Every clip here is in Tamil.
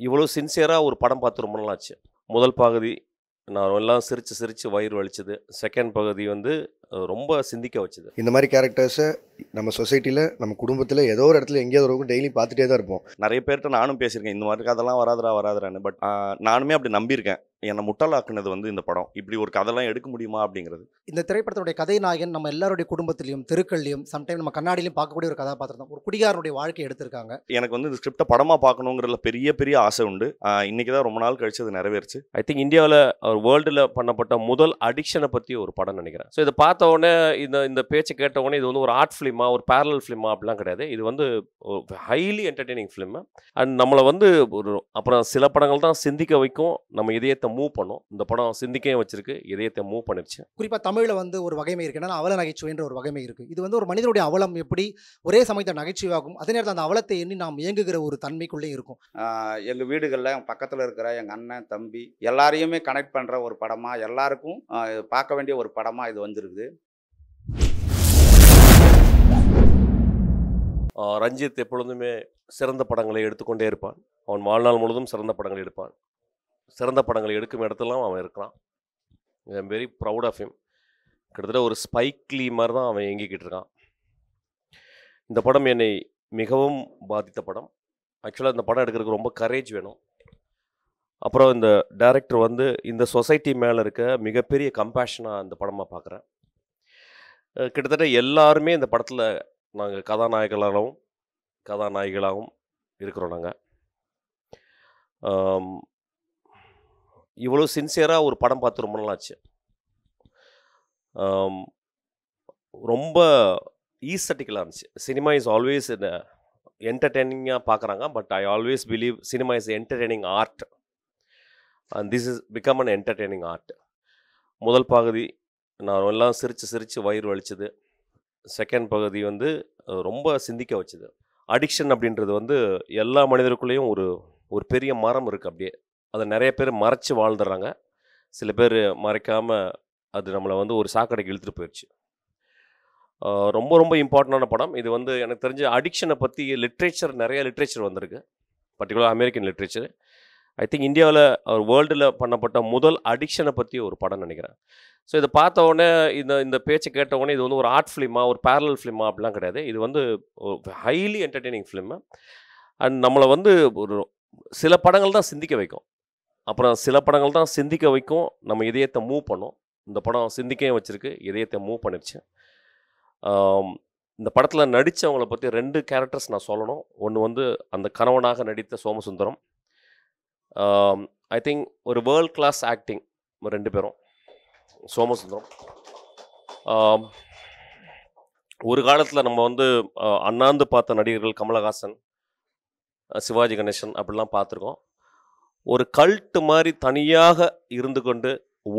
இவ்வளோ சின்சியராக ஒரு படம் பார்த்து ரொம்ப நாள் ஆச்சு. முதல் பகுதி நான் எல்லாம் சிரிச்சு சிரிச்சு வயிறு வலிச்சது. செகண்ட் பகுதி வந்து ரொம்ப சிந்திக்க வச்சது. இந்த மாதிரி கேரக்டர்ஸை நம்ம சொசைட்டியில் நம்ம குடும்பத்தில் ஏதோ ஒரு இடத்துல எங்கேயாவது ஒரு டெய்லி பார்த்துட்டே தான் இருப்போம். நிறைய பேர்கிட்ட நானும் பேசியிருக்கேன், இந்த மாதிரி கதைலாம் வராதுரான்னு. பட் நானுமே அப்படி நம்பியிருக்கேன். என்னை முட்டாளாக்குனது வந்து இந்த படம். இப்படி ஒரு கதைலாம் எடுக்க முடியுமா அப்படிங்கிறது. இந்த திரைப்படத்துடைய கதை நாயகன் நம்ம எல்லாருடைய குடும்பத்திலையும் தெருக்கள்லையும் சம்டைம் நம்ம கண்ணாடியிலையும் பார்க்கக்கூடிய ஒரு கதாபாத்திரம் தான். ஒரு குடிகாரனுடைய வாழ்க்கையை எடுத்திருக்காங்க. எனக்கு வந்து இந்த ஸ்கிரிப்டை படமாக பார்க்கணுங்கிறதுல பெரிய பெரிய ஆசை உண்டு. இன்னைக்கு தான் ரொம்ப நாள் கழிச்சு அது நிறைவேறுச்சு. ஐ திங்க் இந்தியாவில் வேர்ல்டில் பண்ணப்பட்ட முதல் அடிக்ஷனை பற்றி ஒரு படம் நினைக்கிறேன். ஸோ இதை பார்த்த உடனே இந்த பேச்சை கேட்ட உடனே இது வந்து ஒரு ஆர்ட் ஃபிலிமா, ஒரு பேரலல் ஃபிலிமா அப்படிலாம் கிடையாது. இது வந்து ஹைலி என்டர்டெய்னிங் ஃபிலிம். அண்ட் நம்மளை வந்து ஒரு அப்புறம் சில படங்கள் தான் சிந்திக்க வைக்கும், நம்ம இதயத்தை மூவ் பண்ணும். இந்த படம் சிந்திக்கையும் வச்சிருக்கு, இதயத்தை மூவ் பண்ணிருச்சு. குறிப்பாக தமிழில் வந்து ஒரு வகைமை இருக்கு, ஏன்னா அவல நகைச்சுவைன்ற ஒரு வகைமை இருக்கு. இது வந்து ஒரு மனிதனுடைய அவலம் எப்படி ஒரே சமயத்தை நகைச்சுவாகும், அதே நேரத்தில் அந்த அவலத்தை எண்ணி நாம் இயங்குகிற ஒரு தன்மைக்குள்ளே இருக்கும். எங்கள் வீடுகளில் எங்கள் பக்கத்தில் இருக்கிற எங்கள் அண்ணன் தம்பி எல்லாரையுமே கனெக்ட் பண்ணுற ஒரு படமாக, எல்லாருக்கும் பார்க்க வேண்டிய ஒரு படமாக இது வந்துருக்குது. ரஞ்சித் எப்பொழுதுமே சிறந்த படங்களை எடுத்துக்கொண்டே இருப்பான். அவன் வாழ்நாள் முழுவதும் சிறந்த படங்களை எடுப்பான். சிறந்த படங்களை எடுக்கும் இடத்துலாம் அவன் இருக்கிறான். I am very proud of him. கிட்டத்தட்ட ஒரு ஸ்பைக் லீ மாதிரி தான் அவன் இயங்கிக்கிட்டு இருக்கான். இந்த படம் என்னை மிகவும் பாதித்த படம். ஆக்சுவலாக இந்த படம் எடுக்கிறதுக்கு ரொம்ப கரேஜ் வேணும். அப்புறம் இந்த டைரக்டர் வந்து இந்த சொசைட்டி மேலே இருக்க மிகப்பெரிய கம்பேஷனாக இந்த படமாக பார்க்குறேன். கிட்டத்தட்ட எல்லாருமே இந்த படத்தில் நாங்கள் கதாநாயகிகளாகவும் இருக்கிறோம். நாங்கள் இவ்வளோ சின்சியராக ஒரு படம் பார்த்து ரொம்ப நாள் ஆச்சு. ரொம்ப ஈஸ்தட்டிக்கலாக இருந்துச்சு. சினிமா இஸ் ஆல்வேஸ் என்டர்டெய்னிங்காக பார்க்குறாங்க. But I always believe cinema is entertaining art and this is become an entertaining art. முதல் பகுதி நான் எல்லாம் சிரிச்சு சிரிச்சு வயிறு வலிச்சது. செகண்ட் பகுதி வந்து ரொம்ப சிந்திக்க வச்சுது. அடிக்ஷன் அப்படின்றது வந்து எல்லா மனிதருக்குள்ளேயும் ஒரு பெரிய மரம் இருக்குது. அப்படியே அதை நிறைய பேர் மறைச்சி வாழ்ந்துடுறாங்க. சில பேர் மறைக்காமல் அது நம்மளை வந்து ஒரு சாக்கடைக்கு இழுத்துட்டு போயிடுச்சு. ரொம்ப ரொம்ப இம்பார்ட்டண்டான படம் இது. வந்து எனக்கு தெரிஞ்ச அடிக்ஷனை பற்றி நிறைய லிட்ரேச்சர் வந்திருக்கு, particular American literature. I think இந்தியாவில் வேர்ல்டில் பண்ணப்பட்ட முதல் அடிக்ஷனை பற்றி ஒரு படம் நினைக்கிறேன். ஸோ இதை பார்த்த உடனே இந்த பேச்சை கேட்ட உடனே இது வந்து ஒரு ஆர்ட் ஃபிலிமா, ஒரு பேரலல் ஃபிலிமா அப்படிலாம் கிடையாது. இது வந்து ஹைலி என்டர்டெய்னிங் ஃபிலிம். அண்ட் நம்மளை வந்து ஒரு சில படங்கள் தான் சிந்திக்க வைக்கும், அப்புறம் சில படங்கள் தான் சிந்திக்க வைக்கும், நம்ம இதயத்தை மூவ் பண்ணும். இந்த படம் சிந்திக்கையும் வச்சுருக்கு, இதயத்தை மூவ் பண்ணிடுச்சு. இந்த படத்தில் நடித்தவங்களை பற்றி 2 கேரக்டர்ஸ் நான் சொல்லணும். ஒன்று வந்து அந்த கணவனாக நடித்த சோமசுந்தரம். ஐ திங்க் ஒரு வேர்ல்ட் கிளாஸ் ஆக்டிங் 2 பேரும். சோமசுந்தரம் ஒரு காலத்தில் நம்ம வந்து அண்ணாந்து பார்த்த நடிகர்கள் கமலஹாசன், சிவாஜி கணேசன் அப்படிலாம் பார்த்துருக்கோம். ஒரு கல்ட்டு மாதிரி தனியாக இருந்து கொண்டு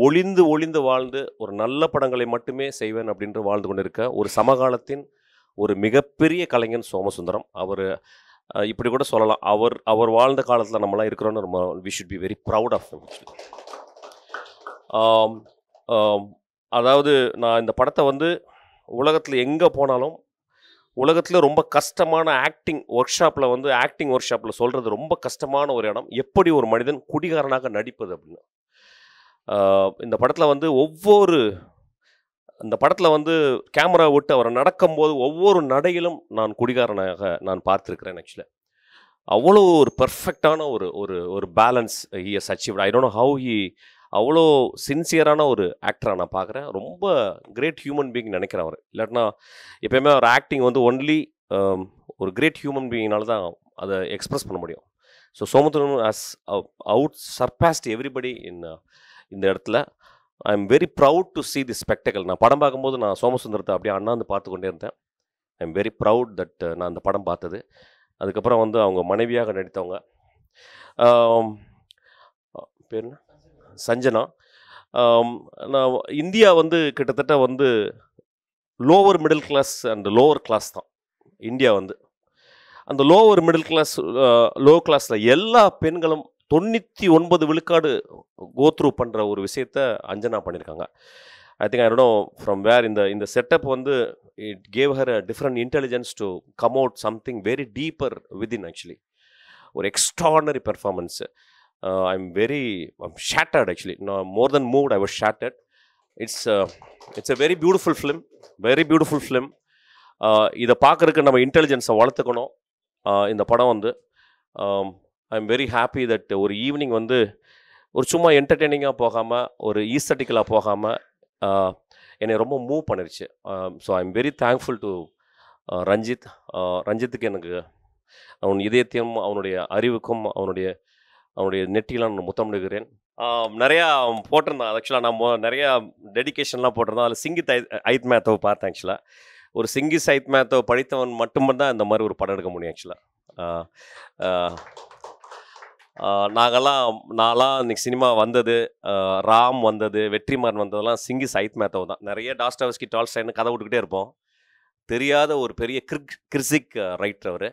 ஒளிந்து வாழ்ந்து ஒரு நல்ல படங்களை மட்டுமே செய்வேன் அப்படின்று வாழ்ந்து கொண்டு இருக்க ஒரு சமகாலத்தின் ஒரு மிகப்பெரிய கலைஞன் சோமசுந்தரம். அவர் இப்படி கூட சொல்லலாம், அவர் வாழ்ந்த காலத்தில் நம்மளாம் இருக்கிறோன்னு நம்ம we should be very proud of him. அதாவது நான் இந்த படத்தை வந்து உலகத்தில் எங்கே போனாலும், உலகத்தில் ரொம்ப கஷ்டமான ஆக்டிங் ஒர்க் ஷாப்பில் சொல்கிறது ரொம்ப கஷ்டமான ஒரு இடம், எப்படி ஒரு மனிதன் குடிகாரனாக நடிப்பது அப்படின்னு. இந்த படத்தில் வந்து இந்த படத்தில் வந்து கேமரா விட்டு அவர் நடக்கும்போது ஒவ்வொரு நடையிலும் நான் குடிகாரனாக நான் பார்த்துருக்கிறேன். ஆக்சுவலி அவ்வளோ ஒரு பர்ஃபெக்டான ஒரு balance he has achieved. I don't know how he அவ்வளோ சின்சியரான ஒரு ஆக்டராக நான் பார்க்குறேன். ரொம்ப கிரேட் ஹியூமன் பீயிங் நினைக்கிறேன் அவர். இல்லாட்டினா எப்போயுமே அவர் ஆக்டிங் வந்து ஒன்லி ஒரு கிரேட் ஹியூமன் பீயிங்னால தான் அதை எக்ஸ்ப்ரெஸ் பண்ண முடியும். So Somasundaram has out surpassed everybody இந்த இடத்துல. I am very proud to see the spectacle. நான் படம் பார்க்கும்போது நான் சோமசுந்தரத்தை அப்படியே அண்ணாந்து பார்த்து கொண்டே இருந்தேன். ஐ எம் வெரி ப்ரவுட் தட் நான் அந்த படம் பார்த்தது. அதுக்கப்புறம் வந்து அவங்க மனைவியாக நடித்தவங்க பேர் என்ன, சஞ்சனா. நான் இந்தியா வந்து கிட்டத்தட்ட வந்து lower middle class and lower class தான் இந்தியா வந்து. அந்த லோவர் மிடில் கிளாஸ் லோ கிளாஸில் எல்லா பெண்களும் 99 விழுக்காடு கோத்ரூ பண்ணுற ஒரு விஷயத்தை அஞ்சனா பண்ணியிருக்காங்க. I think I don't know from where இந்த செட்டப் வந்து it gave her a different intelligence to come out something very deeper within. Actually ஒரு extraordinary performance. I'm shattered actually. More than moved, I was shattered. It's a very beautiful film. இதை பார்க்குறதுக்கு நம்ம இன்டெலிஜென்ஸை வளர்த்துக்கணும். இந்த படம் வந்து I am very happy that ஒரு ஈவினிங் வந்து ஒரு சும்மா என்டர்டெய்னிங்காக போகாமல், ஒரு ஈஸ்தட்டிக்கலாக போகாமல் என்னை ரொம்ப மூவ் பண்ணிருச்சு. So I am very thankful to ரஞ்சித்துக்கு எனக்கு அவன் இதயத்தையும் அவனுடைய அறிவுக்கும் அவனுடைய நெட்டிலாம் நான் முத்தமிடுகிறேன். நிறையா போட்டிருந்தான். ஆக்சுவலாக நம்ம நிறையா டெடிக்கேஷன்லாம் போட்டிருந்தோம். அதில் சிங்கித் ஐத் மேத்தவை பார்த்தேன். ஆக்சுவலாக ஒரு சிங்கிஸ் ஐத் மேத்தவை படித்தவன் மட்டும்தான் இந்த மாதிரி ஒரு படம் எடுக்க முடியும். ஆக்சுவலாக நான்லாம் இன்னைக்கு சினிமா வந்தது, ராம் வந்தது, வெற்றிமாறன் வந்ததெல்லாம் சிங்கிஸ் ஐத் மேத்தவ் தான். நிறைய டாஸ்டாவஸ்கி, டால்ஸ்டாய்னு கதை விட்டுக்கிட்டே இருப்போம். தெரியாத ஒரு பெரிய கிரிசிக் ரைட்டர் அவர்.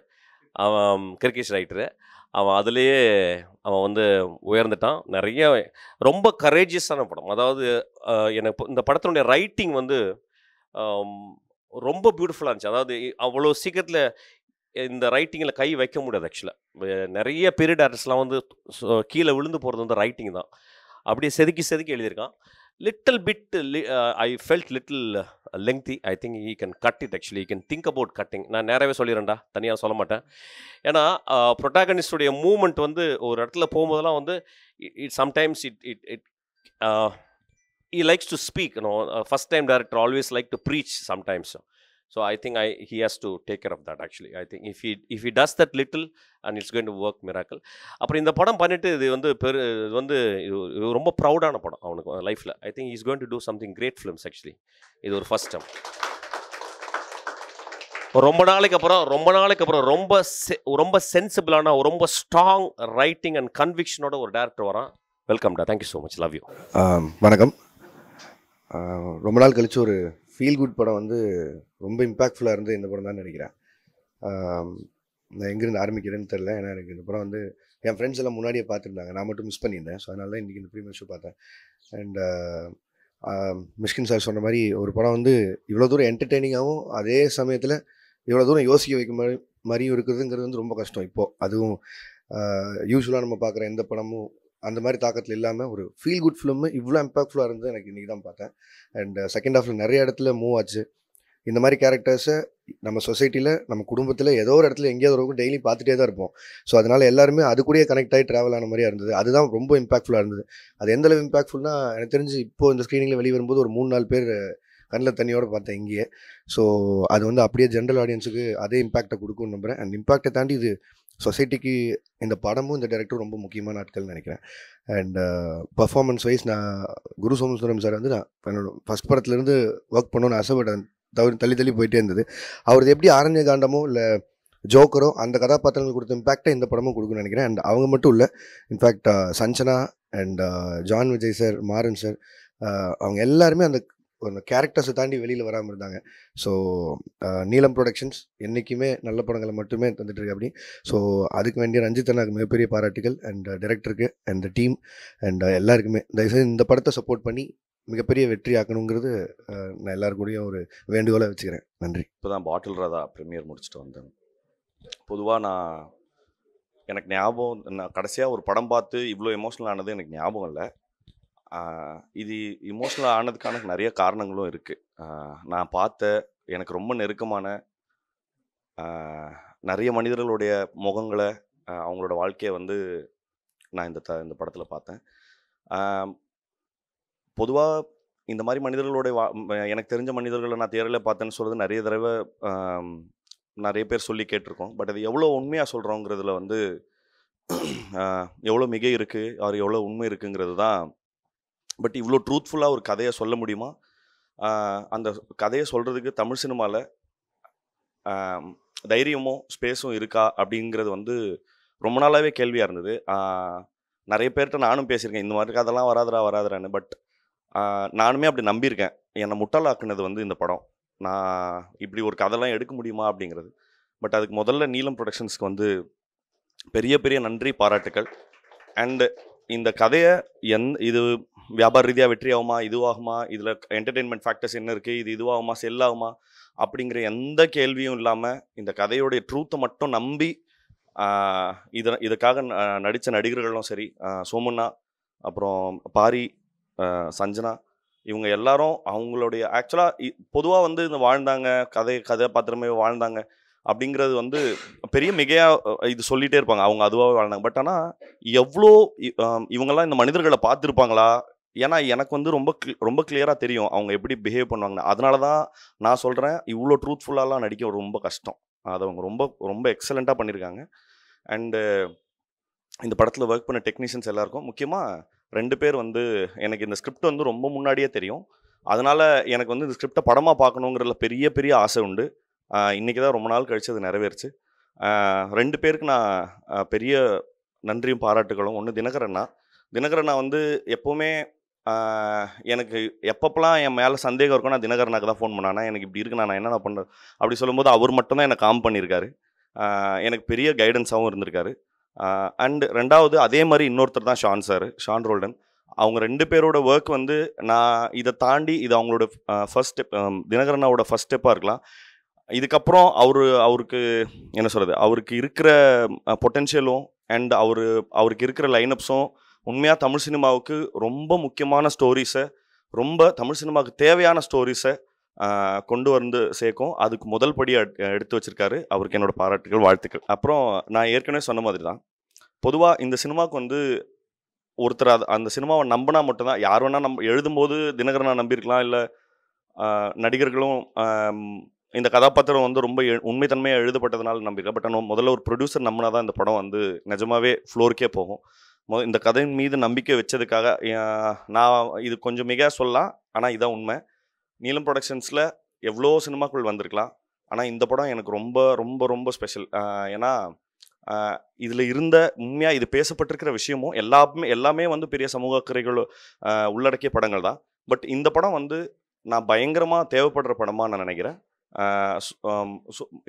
அவன் கிரிக்கெட் ரைட்டரு. அவன் அதுலேயே அவன் வந்து உயர்ந்துட்டான். நிறைய ரொம்ப கரேஜியஸான படம். அதாவது எனக்கு இந்த படத்தினுடைய ரைட்டிங் வந்து ரொம்ப பியூட்டிஃபுல்லாக இருந்துச்சு. அதாவது அவ்வளோ சீக்கிரத்தில் இந்த ரைட்டிங்கில் கை வைக்க முடியாது. ஆக்சுவலாக நிறைய பெரிய டேரக்டர்ஸ்லாம் வந்து கீழே விழுந்து போகிறது வந்து ரைட்டிங் தான். அப்படியே செதுக்கி எழுதியிருக்கான். Little bit I felt little lengthy. I think we can cut it. Actually we can think about cutting. நான் நேராகவே சொல்லிடுறேன்டா, தனியாக சொல்ல மாட்டேன். ஏன்னா ப்ரொட்டாகனிஸ்டுடைய மூமெண்ட் வந்து ஒரு இடத்துல போகும்போதெல்லாம் வந்து it sometimes he likes to speak, first time director always like to preach sometimes. So I think he has to take care of that. Actually I think if he does that little, and it's going to work miracle. அப்புறம் இந்த படம் பண்ணிட்டு இது வந்து ரொம்ப ப்ரௌடான படம் அவனுக்கு லைஃப்பில். I think he's going to do something great films actually. இது ஒரு ஃபர்ஸ்ட் டைம். ரொம்ப நாளைக்கு அப்புறம் ரொம்ப சென்சிபிளான, ரொம்ப ஸ்ட்ராங் ரைட்டிங் அண்ட் கன்விக்ஷனோட ஒரு டேரக்டர் வரான். வெல்கம்டா. Thank you so much. Love you. வணக்கம். ரொம்ப நாள் கழிச்சு ஒரு ஃபீல் குட் படம் வந்து ரொம்ப இம்பேக்ட்ஃபுல்லாக இருந்து இந்த படம் தான் நினைக்கிறேன். நான் எங்கேருந்து ஆரம்பிக்கிறேன்னு தெரில. ஏன்னா எனக்கு இந்த படம் வந்து என் ஃப்ரெண்ட்ஸ் எல்லாம் முன்னாடியே பார்த்துருந்தாங்க, நான் மட்டும் மிஸ் பண்ணியிருந்தேன். ஸோ அதனால தான் இன்றைக்கி இந்த ப்ரீமியர் ஷோ பார்த்தேன். அண்ட் மிஷ்கின் சார் சொன்ன மாதிரி ஒரு படம் வந்து இவ்வளோ தூரம் என்டர்டெய்னிங்காகவும் அதே சமயத்தில் இவ்வளோ தூரம் யோசிக்க வைக்க மாதிரியும் இருக்கிறதுங்கிறது வந்து ரொம்ப கஷ்டம். இப்போது அதுவும் யூஸ்வலாக நம்ம பார்க்குற எந்த படமும் அந்த மாதிரி தாக்கத்தில் இல்லாமல் ஒரு ஃபீல் குட் ஃபிலிம் இவ்வளோ இம்பாக்ட்ஃபுல்லாக இருந்தது எனக்கு இன்றைக்கி தான் பார்த்தேன். அண்ட் செகண்ட் ஹாஃபில் நிறைய இடத்துல மூவ் ஆச்சு. இந்த மாதிரி கேரக்டர்ஸை நம்ம சொசைட்டியில், நம்ம குடும்பத்தில் ஏதோ ஒரு இடத்துல எங்கேயாவது ஒரு டெய்லி பார்த்துட்டே தான் இருப்போம். ஸோ அதனால் எல்லாருமே அது கூடயே கனெக்ட் ஆகி ட்ராவல் ஆன மாதிரியாக இருந்தது. அதுதான் ரொம்ப இம்பாக்ட்ஃபுல்லாக இருந்தது. அது எந்தளவு இம்பாக்ட்ஃபுல்னா, எனக்கு தெரிஞ்சு இப்போது இந்த ஸ்க்ரீனிங்கில் வெளியே வரும்போது ஒரு 3-4 பேர் கண்ணில் தண்ணியோடு பார்த்தேன் இங்கேயே. ஸோ அது வந்து அப்படியே ஜென்ரல் ஆடியன்ஸுக்கு அதே இம்பாக்டை கொடுக்கும்னு நம்புகிறேன். அண்ட் இம்பாக்டை தாண்டி இது சொசைட்டிக்கு இந்த படமும் இந்த டைரக்டரும் ரொம்ப முக்கியமான ஆட்கள்னு நினைக்கிறேன். அண்ட் பர்ஃபார்மன்ஸ் வைஸ் நான் குரு சோமசுந்தரம் சார் வந்து நான் என்னோட ஃபஸ்ட் படத்துலேருந்து ஒர்க் பண்ணணும்னு ஆசைப்பட்டேன். தள்ளி போயிட்டே இருந்தது. அவரது எப்படி ஆரண்ய காண்டமோ இல்லை ஜோக்கரோ அந்த கதாபாத்திரங்கள் கொடுத்த இம்பாக்டை இந்த படமும் கொடுக்குன்னு நினைக்கிறேன். அண்ட் அவங்க மட்டும் இல்லை, in fact Sanjana and John Vijay sir, Maran sir, அவங்க எல்லாருமே அந்த கேரக்டர்ஸை தாண்டி வெளியில் வராமல் இருந்தாங்க. ஸோ நீலம் ப்ரொடக்ஷன்ஸ் என்றைக்குமே நல்ல படங்களை மட்டுமே தந்துட்டு இருக்கு அப்படி. ஸோ அதுக்கு வேண்டிய ரஞ்சித் அண்ணாக்கு மிகப்பெரிய பாராட்டுகள். அண்ட் டைரக்டருக்கு அண்ட் டீம் அண்ட் எல்லாருக்குமே தயவுசெய்து இந்த படத்தை சப்போர்ட் பண்ணி மிகப்பெரிய வெற்றி ஆக்கணுங்கிறது நான் எல்லாருக்கூடையும் ஒரு வேண்டுகோளாக வச்சுக்கிறேன். நன்றி. இப்போ தான் பாட்டில் ராதா ப்ரீமியர் முடிச்சுட்டு வந்தேன். பொதுவாக எனக்கு ஞாபகம், நான் கடைசியாக ஒரு படம் பார்த்து இவ்வளோ எமோஷ்னல் ஆனது எனக்கு ஞாபகம் இல்லை. இது இமோஷ்னல் ஆனதுக்கான நிறைய காரணங்களும் இருக்குது. நான் பார்த்த எனக்கு ரொம்ப நெருக்கமான நிறைய மனிதர்களுடைய முகங்களை, அவங்களோட வாழ்க்கையை வந்து நான் இந்த படத்தில் பார்த்தேன். பொதுவாக இந்த மாதிரி மனிதர்களுடைய எனக்கு தெரிஞ்ச மனிதர்களை நான் தேரில் பார்த்தேன்னு சொல்கிறது நிறைய தடவை நிறைய பேர் சொல்லி கேட்டிருக்கோம். பட் அது எவ்வளோ உண்மையாக சொல்கிறோங்கிறதுல வந்து எவ்வளோ மிகை இருக்குது, அவர் எவ்வளோ உண்மை இருக்குங்கிறது தான். பட் இவ்வளோ ட்ரூத்ஃபுல்லாக ஒரு கதையை சொல்ல முடியுமா? அந்த கதையை சொல்கிறதுக்கு தமிழ் சினிமாவில் தைரியமும் ஸ்பேஸும் இருக்கா அப்படிங்கிறது வந்து ரொம்ப நாளாகவே கேள்வியாக இருந்தது. நிறைய பேர்கிட்ட நானும் பேசியிருக்கேன், இந்த மாதிரி கதைலாம் வராதுரான்னு. பட் நானுமே அப்படி நம்பியிருக்கேன். என்னை முட்டாளாக்குனது வந்து இந்த படம். நான் இப்படி ஒரு கதைலாம் எடுக்க முடியுமா அப்படிங்கிறது. பட் அதுக்கு முதல்ல நீலம் ப்ரொடக்ஷன்ஸ்க்கு வந்து பெரிய பெரிய நன்றி, பாராட்டுக்கள். அண்டு இந்த கதையை இது வியாபார ரீதியாக வெற்றி ஆகுமா, இதுவாகுமா, இதில் என்டர்டெயின்மெண்ட் ஃபேக்டர்ஸ் என்ன இருக்குது, இது இதுவாகுமா, செல் ஆகுமா அப்படிங்கிற எந்த கேள்வியும் இல்லாமல் இந்த கதையோடைய ட்ரூத்தை மட்டும் நம்பி இதுக்காக நடித்த நடிகர்களும் சரி, சோமுண்ணா, அப்புறம் பாரி, சஞ்சனா, இவங்க எல்லாரும் அவங்களுடைய ஆக்சுவலாக பொதுவாக வந்து இந்த வாழ்ந்தாங்க கதாபாத்திரமே வாழ்ந்தாங்க அப்படிங்கிறது வந்து பெரிய மிகையாக இது சொல்லிகிட்டே இருப்பாங்க, அவங்க அதுவாகவே வாழ்ந்தாங்க. பட் ஆனால் எவ்வளோ இவங்கெல்லாம் இந்த மனிதர்களை பார்த்துருப்பாங்களா? ஏன்னா எனக்கு வந்து ரொம்ப கிளியராக தெரியும் அவங்க எப்படி பிஹேவ் பண்ணுவாங்க. அதனால தான் நான் சொல்கிறேன், இவ்வளோ ட்ரூத்ஃபுல்லாலாம் நடிக்க ரொம்ப கஷ்டம். அதை அவங்க ரொம்ப ரொம்ப எக்ஸலண்ட்டாக பண்ணியிருக்காங்க. அண்டு இந்த படத்தில் ஒர்க் பண்ண டெக்னீஷியன்ஸ் எல்லாருக்கும், முக்கியமாக 2 பேர் வந்து எனக்கு இந்த ஸ்கிரிப்ட் வந்து ரொம்ப முன்னாடியே தெரியும். அதனால் எனக்கு வந்து இந்த ஸ்கிரிப்டை படமாக பார்க்கணுங்கிறதுல பெரிய பெரிய ஆசை உண்டு. இன்றைக்கி தான் ரொம்ப நாள் கழிச்சு அது நிறைவேறுச்சு. 2 பேருக்கு நான் பெரிய நன்றியும் பாராட்டுகளும். ஒன்று தினகரண்ணா வந்து எப்போவுமே எனக்கு எப்பப்பெல்லாம் என் மேலே சந்தேகம் இருக்கும், நான் தினகரனாக்கு தான் ஃபோன் பண்ணேன், எனக்கு இப்படி இருக்கு, நான் என்னென்ன பண்ணுறது அப்படி சொல்லும்போது அவர் மட்டும்தான் எனக்கு காம் பண்ணியிருக்காரு. எனக்கு பெரிய கைடன்ஸாகவும் இருந்திருக்காரு. அண்ட் 2வது அதே மாதிரி இன்னொருத்தர் தான் ஷான் ரோல்டன். அவங்க 2 பேரோட ஒர்க் வந்து நான் இதை தாண்டி இது அவங்களோட ஃபர்ஸ்ட் ஸ்டெப், தினகரனாவோட ஃபர்ஸ்ட் ஸ்டெப்பாக இருக்கலாம். இதுக்கப்புறம் அவருக்கு என்ன சொல்கிறது, அவருக்கு இருக்கிற பொட்டென்ஷியலும் அண்ட் அவருக்கு இருக்கிற லைனப்ஸும் உண்மையாக தமிழ் சினிமாவுக்கு ரொம்ப முக்கியமான ஸ்டோரிஸை, ரொம்ப தமிழ் சினிமாவுக்கு தேவையான ஸ்டோரிஸை கொண்டு வந்து சேர்க்கும். அதுக்கு முதல் படி எடுத்து வச்சிருக்காரு. அவருக்கு என்னோட பாராட்டுகள், வாழ்த்துக்கள். அப்புறம் நான் ஏற்கனவே சொன்ன மாதிரி தான், பொதுவாக இந்த சினிமாவுக்கு வந்து ஒருத்தர் அந்த சினிமாவை நம்பினா மட்டும்தான், யார் வேணால் எழுதும்போது தினகரனா நம்பியிருக்கலாம், இல்லை நடிகர்களும் இந்த கதாபாத்திரம் வந்து ரொம்ப உண்மைத்தன்மையாக எழுதப்பட்டதுனால நம்பியிருக்கேன். பட் ஆனால் முதல்ல ஒரு ப்ரொடியூசர் நம்பினா தான் இந்த படம் வந்து நிஜமாவே ஃப்ளோருக்கே போகும். இந்த கதையின் மீது நம்பிக்கை வச்சதுக்காக நான் இது கொஞ்சம் மிக சொல்லலாம், ஆனால் இதான் உண்மை. நீலம் ப்ரொடக்ஷன்ஸில் எவ்வளோ சினிமாக்கள் வந்திருக்கலாம், ஆனால் இந்த படம் எனக்கு ரொம்ப ரொம்ப ரொம்ப ஸ்பெஷல். ஏன்னா இதில் இருந்த உண்மையாக இது பேசப்பட்டிருக்கிற விஷயமும் எல்லாமே வந்து பெரிய சமூக அக்கறைகள் உள்ளடக்கிய படங்கள் தான். பட் இந்த படம் வந்து நான் பயங்கரமாக தேவைப்படுற படமாக நான் நினைக்கிறேன்.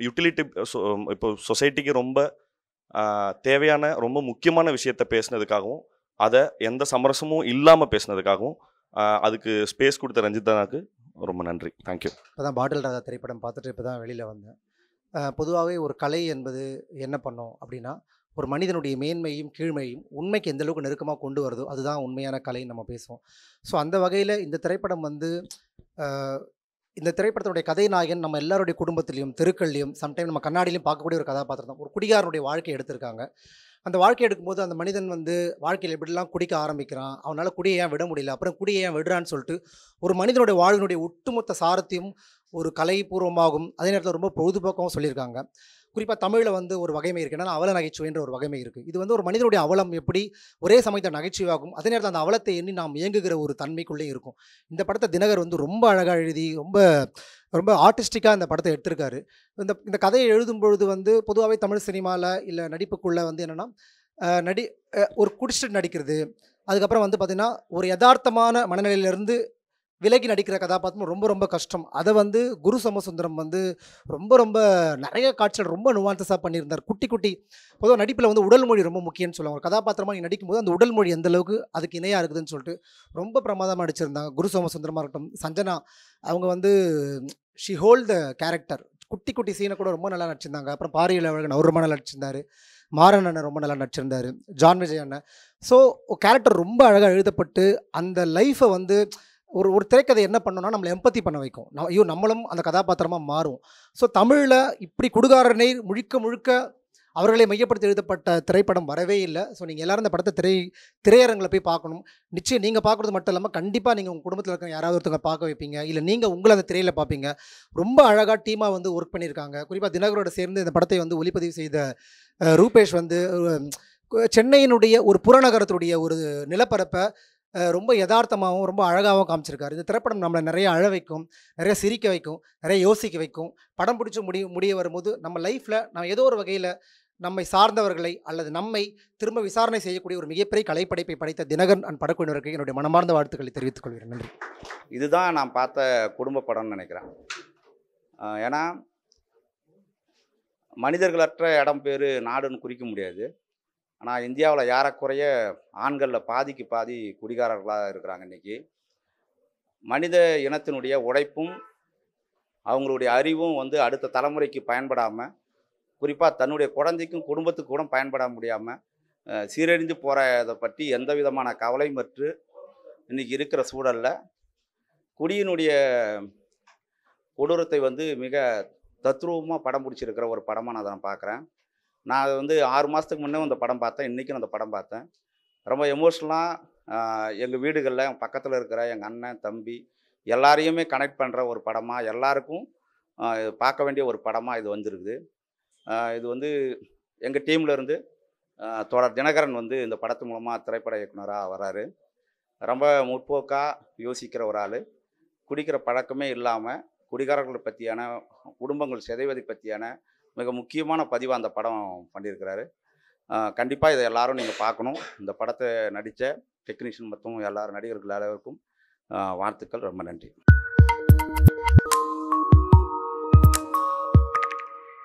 யூட்டிலிட்டி இப்போ சொசைட்டிக்கு ரொம்ப தேவையான ரொம்ப முக்கியமான விஷயத்தை பேசுனதுக்காகவும், அதை எந்த சமரசமும் இல்லாமல் பேசுனதுக்காகவும், அதுக்கு ஸ்பேஸ் கொடுத்த ரஞ்சிதானாக்கு ரொம்ப நன்றி. தேங்க்யூ. இப்போ தான் பாட்டில் ராஜா திரைப்படம் பார்த்துட்டு இப்போ தான் வெளியில் வந்தேன். பொதுவாகவே ஒரு கலை என்பது என்ன பண்ணும் அப்படின்னா, ஒரு மனிதனுடைய மேன்மையும் கீழ்மையும் உண்மைக்கு எந்த அளவுக்கு நெருக்கமாக கொண்டு வருதோ அதுதான் உண்மையான கலைன்னு நம்ம பேசுவோம். ஸோ அந்த வகையில் இந்த திரைப்படம் வந்து இந்த திரைப்படத்தினுடைய கதைநாயகன் நம்ம எல்லாருடைய குடும்பத்திலையும், தெருக்கள்லையும், சம்டைம் நம்ம கண்ணாடியிலையும் பார்க்கக்கூடிய ஒரு கதாபாத்திரம் தான். ஒரு குடிகாரனுடைய வாழ்க்கையை எடுத்திருக்காங்க. அந்த வாழ்க்கை எடுக்கும்போது அந்த மனிதன் வந்து வாழ்க்கையில் எப்படிலாம் குடிக்க ஆரம்பிக்கிறான், அவனால் குடியை ஏன் விட முடியல, அப்புறம் குடியை ஏன் விடுறான்னு சொல்லிட்டு ஒரு மனிதனுடைய வாழ்வினுடைய ஒட்டுமொத்த சாரத்தையும் ஒரு கலைபூர்வமாகவும் அதே நேரத்தில் ரொம்ப பொழுதுபோக்காகவும் சொல்லியிருக்காங்க. குறிப்பாக தமிழில் வந்து ஒரு வகைமை இருக்குது, என்னன்னா அவல நகைச்சுவைன்ற ஒரு வகைமை இருக்குது. இது வந்து ஒரு மனிதனுடைய அவலம் எப்படி ஒரே சமயத்தில் நகைச்சுவையாகும், அதே நேரத்தில் அந்த அவலத்தை எண்ணி நாம் இயங்குகிற ஒரு தன்மைக்குள்ளே இருக்கும். இந்த படத்தை தினகர் வந்து ரொம்ப அழகாக எழுதி ரொம்ப ரொம்ப ஆர்டிஸ்டிக்காக இந்த படத்தை எடுத்திருக்காரு. இந்த கதையை எழுதும் பொழுது வந்து பொதுவாகவே தமிழ் சினிமாவில் இல்லை நடிப்புக்குள்ளே வந்து என்னென்னா ஒரு குடிச்சிட்டு நடிக்கிறது, அதுக்கப்புறம் வந்து பார்த்திங்கன்னா ஒரு யதார்த்தமான மனநிலையிலேருந்து விலகி நடிக்கிற கதாபாத்திரம் ரொம்ப ரொம்ப கஷ்டம். அதை வந்து குரு சோமசுந்தரம் வந்து ரொம்ப ரொம்ப நிறைய காட்சிகள் ரொம்ப நுவான்சஸாக பண்ணியிருந்தார். குட்டி பொதுவாக நடிப்பில் வந்து உடல் மொழி ரொம்ப முக்கியம்னு சொல்லுவாங்க. ஒரு கதாபாத்திரமாக நீ நடிக்கும்போது அந்த உடல் மொழி எந்த அளவுக்கு அதுக்கு இணையாக இருக்குதுன்னு சொல்லிட்டு ரொம்ப பிரமாதமாக நடிச்சிருந்தாங்க. குரு சோமசுந்தரமாக இருக்கட்டும், சஞ்சனா அவங்க வந்து ஷி ஹோல்ட் த கேரக்டர். குட்டி சீனை கூட ரொம்ப நல்லா நடிச்சிருந்தாங்க. அப்புறம் பாரியில் அழகன் அவர் ரொம்ப நல்லா நடிச்சிருந்தார். மாறன் அண்ணன் ரொம்ப நல்லா நடிச்சிருந்தார். ஜான் விஜய் அண்ணன். ஸோ கேரக்டர் ரொம்ப அழகாக எழுதப்பட்டு அந்த லைஃப்பை வந்து ஒரு திரைக்கதை என்ன பண்ணோன்னா நம்மளை எம்பத்தி பண்ண வைக்கும். ஐயோ நம்மளும் அந்த கதாபாத்திரமாக மாறும். ஸோ தமிழில் இப்படி குடுகாரனை முழுக்க அவர்களை மையப்படுத்தி எழுதப்பட்ட திரைப்படம் வரவே இல்லை. ஸோ நீங்கள் எல்லோரும் இந்த படத்தை திரையரங்கில் போய் பார்க்கணும். நிச்சயம் நீங்கள் பார்க்குறது மட்டும் இல்லாமல் கண்டிப்பாக நீங்கள் உங்கள் குடும்பத்தில் இருக்கிற யாராவது ஒருத்தவங்க பார்க்க வைப்பீங்க, இல்லை நீங்கள் உங்களை அந்த திரையில் பார்ப்பீங்க. ரொம்ப அழகாக டீமாக வந்து ஒர்க் பண்ணியிருக்காங்க. குறிப்பாக தினகரோட சேர்ந்து இந்த படத்தை வந்து ஒளிப்பதிவு செய்த ரூபேஷ் வந்து சென்னையினுடைய ஒரு புறநகரத்துடைய ஒரு நிலப்பரப்பை ரொம்ப யதார்த்தமாகவும் ரொம்ப அழகாகவும் காமிச்சிருக்காரு. இந்த திரைப்படம் நம்மளை நிறைய அழ வைக்கும், நிறைய சிரிக்க வைக்கும், நிறைய யோசிக்க வைக்கும். படம் பிடிச்சி முடிய வரும்போது நம்ம லைஃப்பில் நம்ம ஏதோ ஒரு வகையில் நம்மை சார்ந்தவர்களை அல்லது நம்மை திரும்ப விசாரணை செய்யக்கூடிய ஒரு மிகப்பெரிய கலைப்படைப்பை படைத்த தினகரன் அண்ட் படக்குழுவினருக்கு என்னுடைய மனமார்ந்த வாழ்த்துக்களை தெரிவித்துக் கொள்கிறேன். நன்றி. இதுதான் நான் பார்த்த குடும்ப படம்னு நினைக்கிறேன். ஏன்னா மனிதர்களற்ற இடம் பேர் நாடுன்னு குறிக்க முடியாது. ஆனால் இந்தியாவில் ஏறக்குறைய ஆண்களில் பாதிக்கு பாதி குடிகாரர்களாக இருக்கிறாங்க. இன்றைக்கி மனித இனத்தினுடைய உழைப்பும் அவங்களுடைய அறிவும் வந்து அடுத்த தலைமுறைக்கு பயன்படாமல் குறிப்பாக தன்னுடைய குழந்தைக்கும் குடும்பத்துக்கு கூட பயன்பட முடியாமல் சீரழிந்து போகிறதை பற்றி எந்த விதமான கவலையும் பற்று இன்றைக்கி இருக்கிற சூழலில் குடியினுடைய கொடூரத்தை வந்து மிக தத்ரூபமாக படம் பிடிச்சிருக்கிற ஒரு படமாக நான் அதை பார்க்குறேன். நான் அது வந்து 6 மாதத்துக்கு முன்னே அந்த படம் பார்த்தேன். இன்றைக்கும் அந்த படம் பார்த்தேன். ரொம்ப எமோஷ்னலாக எங்கள் வீடுகளில் என் பக்கத்தில் இருக்கிற எங்கள் அண்ணன், தம்பி எல்லாரையுமே கனெக்ட் பண்ணுற ஒரு படமாக, எல்லாருக்கும் பார்க்க வேண்டிய ஒரு படமாக இது வந்துருக்குது. இது வந்து எங்கள் டீம்லேருந்து தோழர் தினகரன் வந்து இந்த படத்து மூலமாக திரைப்பட இயக்குனராக வராரு. ரொம்ப முற்போக்காக யோசிக்கிற ஒரு ஆள். குடிக்கிற பழக்கமே இல்லாமல் குடிகாரர்களை பற்றியான, குடும்பங்கள் சிதைவதை பற்றியான மிக முக்கியமான பதிவாக அந்த படம் பண்ணியிருக்கிறாரு. கண்டிப்பாக இதை எல்லாரும் நீங்கள் பார்க்கணும். இந்த படத்தை நடித்த டெக்னீஷியன் மற்றும் எல்லாரும் நடிகர்கள் எல்லாருக்கும் வாழ்த்துக்கள். ரொம்ப நன்றி.